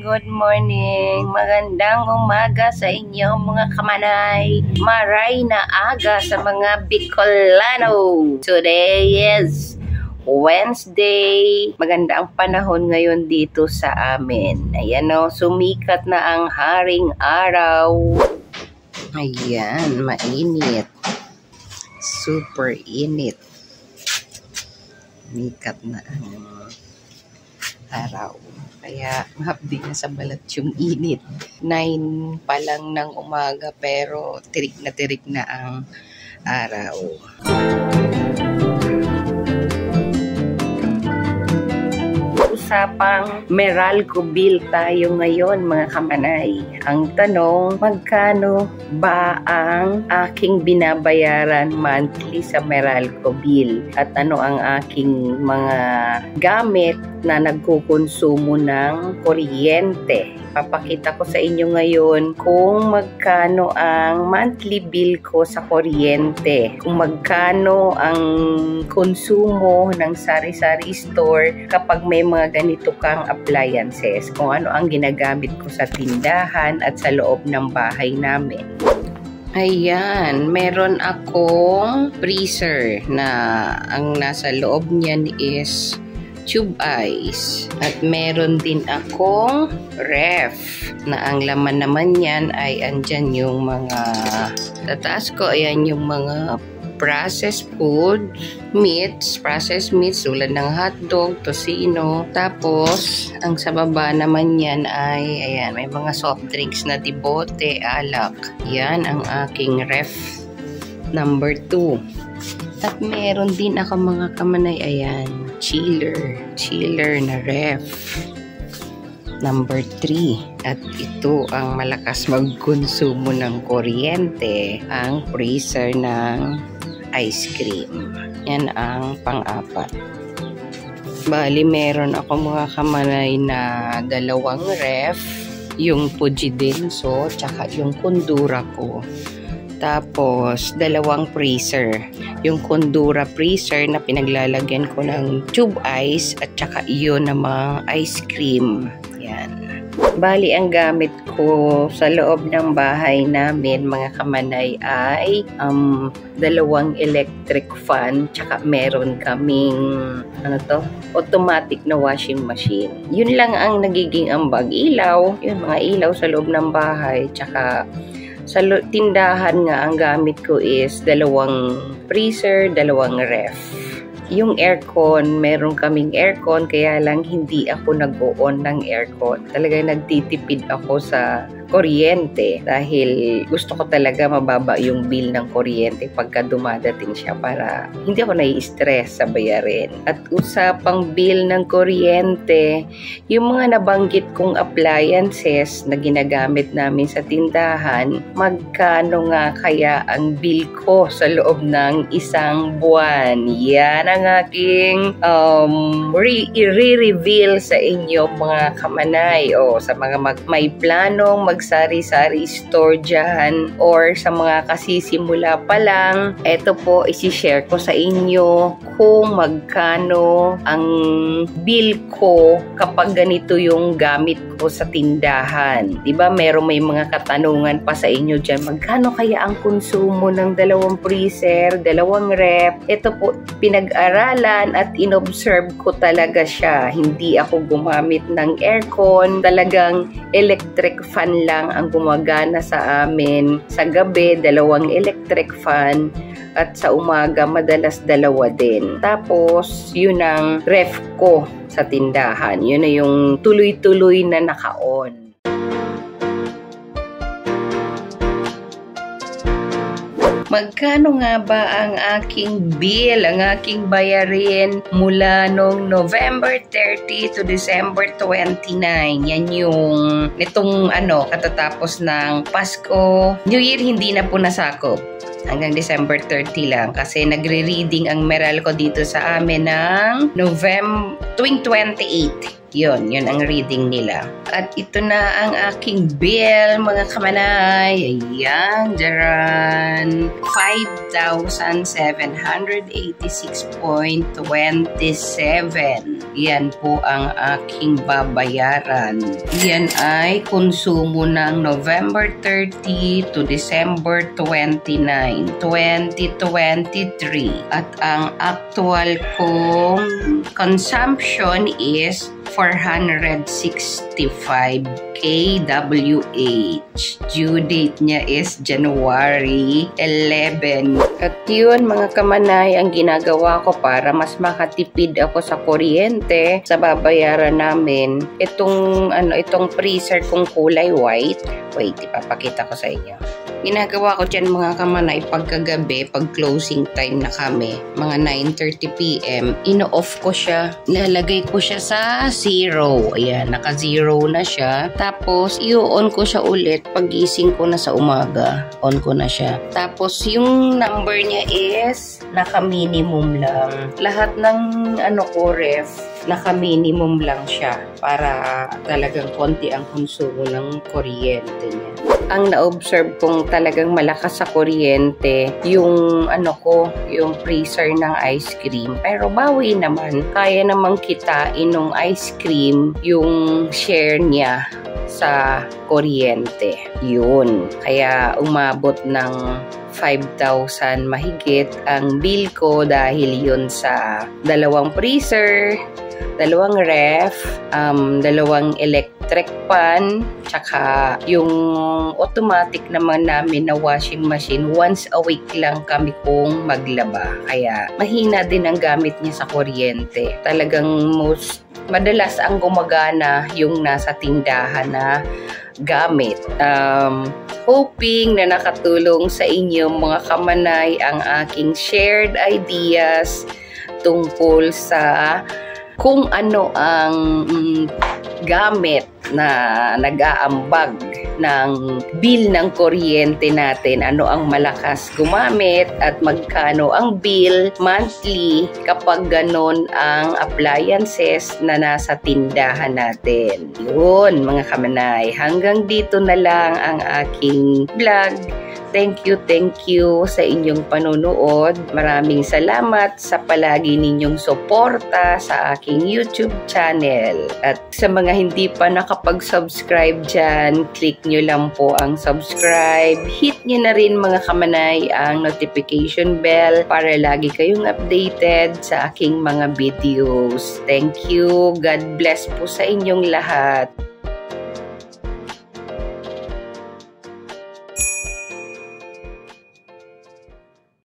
Good morning. Magandang umaga sa inyo mga kamanay. Maray na aga sa mga Bicolano. Today is Wednesday. Maganda ang panahon ngayon dito sa amin. Ayan o, sumikat na ang haring araw. Ayan, mainit. Super init. Sumikat na ang araw. Kaya mahapdi na sa balat yung init. 9 pa lang ng umaga pero tirik na ang araw. Usapang Meralco bill tayo ngayon mga kamanay. Ang tanong, magkano ba ang aking binabayaran monthly sa Meralco bill? At ano ang aking mga gamit na nagkukonsumo ng kuryente? Papakita ko sa inyo ngayon kung magkano ang monthly bill ko sa kuryente. Kung magkano ang konsumo ng sari-sari store kapag may mga ganito kang appliances. Kung ano ang ginagamit ko sa tindahan at sa loob ng bahay namin. Ayan, meron akong freezer na ang nasa loob niyan is tube ice. At meron din akong ref na ang laman naman yan ay andyan yung mga tataas ko, ayan yung mga processed food, processed meats, tulad ng hotdog, tocino. Tapos, ang sa baba naman yan ay, ayan, may mga soft drinks na dibote, alak. Yan ang aking ref number 2. At meron din ako mga kamanay, ayan, chiller na ref number 3. At ito ang malakas magkonsumo ng kuryente, ang freezer ng ice cream. Yan ang pang-4. Bali, meron ako mga kamanay na 2 ref, yung Pujidenso, tsaka yung Kondura ko. Tapos, 2 freezer. Yung Kondura freezer na pinaglalagyan ko ng tube ice at tsaka iyon namang ice cream. Yan. Bali, ang gamit ko sa loob ng bahay namin, mga kamanay, ay 2 electric fan, tsaka meron kaming automatic na washing machine. Yun lang ang nagiging ambag. Ilaw, yun, mga ilaw sa loob ng bahay, tsaka sa tindahan nga ang gamit ko is 2 freezer, 2 ref. Yung aircon, meron kaming aircon, kaya lang hindi ako nag-on ng aircon. Talaga nagtitipid ako sa kuryente dahil gusto ko talaga mababa yung bill ng kuryente pagka dumadating siya para hindi ako nai-stress sa bayarin. At usapang bill ng kuryente, yung mga nabanggit kong appliances na ginagamit namin sa tindahan, magkano nga kaya ang bill ko sa loob ng 1 buwan? Yan ang aking i-reveal sa inyo mga kamanay, o sa mga may planong magsari-sari store dyan or sa mga kasisimula pa lang. Ito po, isi-share ko sa inyo kung magkano ang bill ko kapag ganito yung gamit ko sa tindahan. Diba may mga katanungan pa sa inyo dyan, magkano kaya ang konsumo ng 2 freezer, 2 ref? Ito po, pinag-aralan at inobserve ko talaga siya. Hindi ako gumamit ng aircon, talagang electric fan lang ang gumagana sa amin. Sa gabi, 2 electric fan at sa umaga, madalas 2 din. Tapos, yun ang ref ko sa tindahan. Yun na yung tuloy-tuloy na naka-on. Magkano nga ba ang aking bill, ang aking bayarin mula nung November 30 to December 29? Yan yung nitong katatapos ng Pasko. New Year hindi na po nasakop. Hanggang December 30 lang kasi nagre-reading ang Meralco dito sa amin ng tuwing 28. Yun ang reading nila. At ito na ang aking bill, mga kamanay. Ayan, dyan. 5,786.27. Yan po ang aking babayaran. Yan ay konsumo ng November 30 to December 29, 2023. At ang actual kong consumption is 465 kWh. Due date niya is January 11. At yun, mga kamanay, ang ginagawa ko para mas makatipid ako sa kuryente sa babayaran namin. Itong freezer kong kulay white. Wait, ipapakita ko sa inyo. Ginagawa ko dyan, mga kamanay, pagkagabi, pag closing time na kami, mga 9:30 PM, ino-off ko siya. Nalagay ko siya sa 0. Ayan, naka-0 na siya. Tapos, i-on ko siya ulit pag-gising ko na sa umaga. On ko na siya. Tapos, yung number niya is naka-minimum lang. Lahat ng ref, naka-minimum lang siya para talagang konti ang konsumo ng kuryente niya. Ang na-observe kong talagang malakas sa kuryente, yung yung freezer ng ice cream. Pero bawi naman, kaya namang kitain ng ice cream yung share niya sa kuryente. Yun. Kaya umabot ng 5,000 mahigit ang bill ko dahil yun sa 2 freezer, 2 ref, 2 electric pan, tsaka yung automatic naman namin na washing machine. Once a week lang kami kung maglaba. Kaya mahina din ang gamit niya sa kuryente. Talagang madalas ang gumagana yung nasa tindahan na gamit. Hoping na nakatulong sa inyo, mga kamanay, ang aking shared ideas tungkol sa kung ano ang gamit na nag-aambag ng bill ng kuryente natin, ano ang malakas gumamit at magkano ang bill monthly kapag ganon ang appliances na nasa tindahan natin. Yun, mga kamanay, hanggang dito na lang ang aking vlog. Thank you sa inyong panonood. Maraming salamat sa palagi ninyong suporta sa aking YouTube channel. At sa mga hindi pa nakapag-subscribe dyan, click nyo lang po ang subscribe. Hit nyo na rin, mga kamanay, ang notification bell para lagi kayong updated sa aking mga videos. Thank you. God bless po sa inyong lahat.